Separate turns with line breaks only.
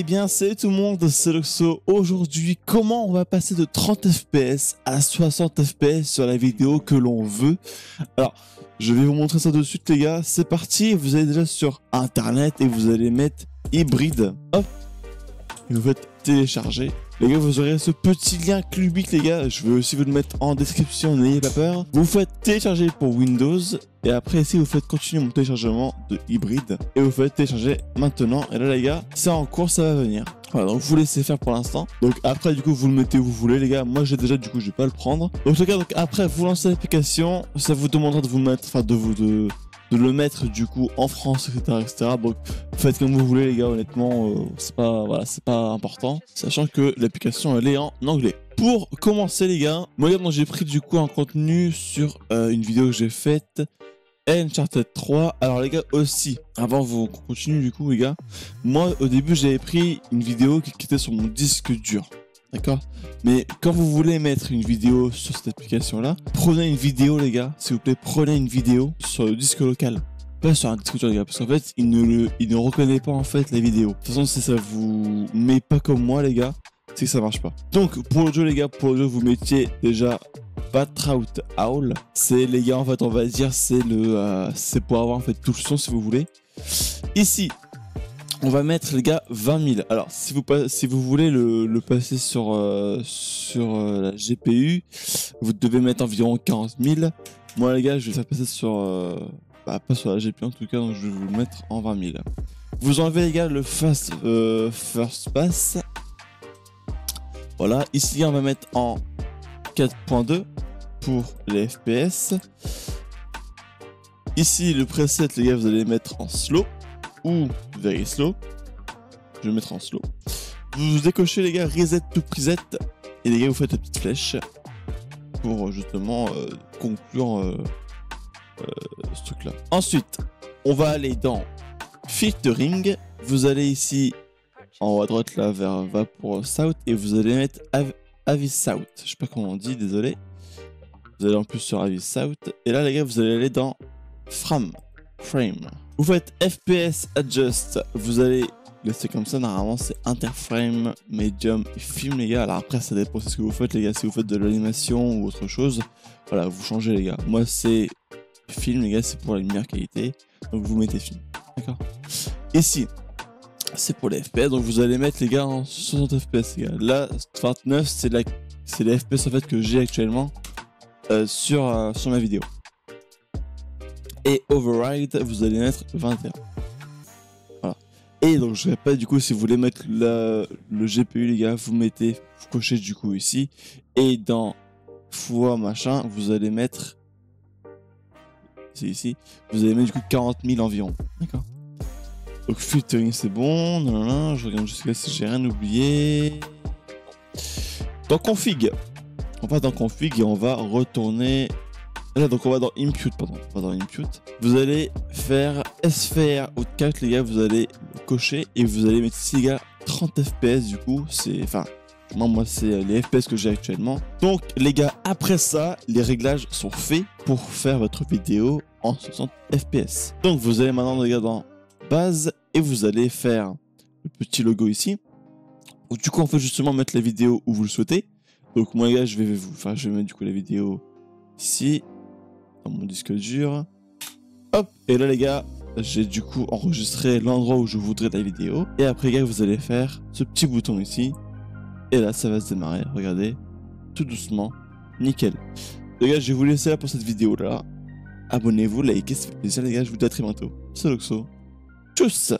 bien, salut tout le monde, c'est Loxo. Aujourd'hui, comment on va passer de 30 FPS à 60 FPS sur la vidéo que l'on veut? Alors, je vais vous montrer ça de suite les gars, c'est parti. Vous allez déjà sur internet et vous allez mettre hybride. Hop, et vous faites télécharger. Les gars, vous aurez ce petit lien Clubic les gars, je vais aussi vous le mettre en description, n'ayez pas peur. Vous faites télécharger pour Windows et après ici vous faites continuer mon téléchargement de hybride et vous faites télécharger maintenant. Et là les gars, c'est en cours, ça va venir. Voilà, donc vous laissez faire pour l'instant. Donc après du coup vous le mettez où vous voulez les gars. Moi j'ai déjà du coup je vais pas le prendre. Donc les gars, donc après vous lancez l'application, ça vous demandera de vous mettre, enfin de le mettre du coup en France, etc. Donc faites comme vous voulez les gars, honnêtement c'est pas, voilà, c'est pas important, sachant que l'application elle est en anglais. Pour commencer les gars, moi regarde, j'ai pris du coup un contenu sur une vidéo que j'ai faite Uncharted 3. Alors les gars aussi, avant vous continuez du coup les gars, moi au début j'avais pris une vidéo qui était sur mon disque dur. D'accord? Mais quand vous voulez mettre une vidéo sur cette application là, prenez une vidéo les gars, s'il vous plaît, prenez une vidéo sur le disque local. Pas sur un disque dur les gars, parce qu'en fait il ne reconnaît pas en fait la vidéo. De toute façon si ça vous met pas comme moi les gars, c'est que ça marche pas. Donc pour le jeu les gars, pour le jeu vous mettiez déjà Batrout Owl. C'est les gars en fait on va dire c'est le c'est pour avoir en fait tout le son si vous voulez. Ici on va mettre les gars 20 000. Alors si vous voulez le passer sur la GPU, vous devez mettre environ 40 000. Moi les gars je vais faire passer sur pas sur la GPU en tout cas, donc je vais vous le mettre en 20 000. Vous enlevez les gars le first pass. Voilà, ici on va mettre en 4.2 pour les FPS. Ici le preset les gars vous allez mettre en slow ou very slow. Je vais mettre en slow. Vous décochez les gars reset to preset et les gars vous faites la petite flèche pour justement conclure ce truc là. Ensuite on va aller dans filtering. Vous allez ici en haut à droite là vers Vapor South et vous allez mettre Avis South. Je sais pas comment on dit, désolé. Vous allez en plus sur Avis South et là les gars vous allez aller dans frame. Vous faites FPS Adjust, vous allez laisser comme ça, normalement c'est Interframe, Medium et Film les gars. Alors après ça dépend de ce que vous faites les gars, si vous faites de l'animation ou autre chose, voilà vous changez les gars. Moi c'est Film les gars, c'est pour la meilleure qualité, donc vous mettez Film, d'accord. Ici c'est pour les FPS, donc vous allez mettre les gars en 60 FPS les gars. Là 29 c'est les FPS en fait que j'ai actuellement sur ma vidéo. Et override vous allez mettre 21. Voilà. Et donc je répète du coup si vous voulez mettre le GPU les gars, vous cochez du coup ici et dans fois machin vous allez mettre, c'est ici, vous allez mettre du coup 40 000 environ, d'accord. Donc filtering c'est bon, non, je regarde jusqu'à si j'ai rien oublié. Dans config, on va dans config et on va retourner. Là donc on va dans Impute, pardon, on va dans Impute. Vous allez faire SFR ou 4 les gars, vous allez le cocher et vous allez mettre ici les gars 30 FPS du coup, c'est, enfin, moi c'est les FPS que j'ai actuellement. Donc les gars, après ça, les réglages sont faits pour faire votre vidéo en 60 FPS. Donc vous allez maintenant les gars dans base et vous allez faire le petit logo ici. Donc du coup on fait justement mettre la vidéo où vous le souhaitez. Donc moi les gars je vais mettre du coup la vidéo ici dans mon disque dur. Hop, et là les gars j'ai du coup enregistré l'endroit où je voudrais la vidéo. Et après les gars vous allez faire ce petit bouton ici. Et là ça va se démarrer, regardez, tout doucement, nickel. Les gars je vais vous laisser là pour cette vidéo là. Abonnez-vous, likez, ça fait plaisir les gars, je vous dis à très bientôt. C'est Loxo. Tchuss!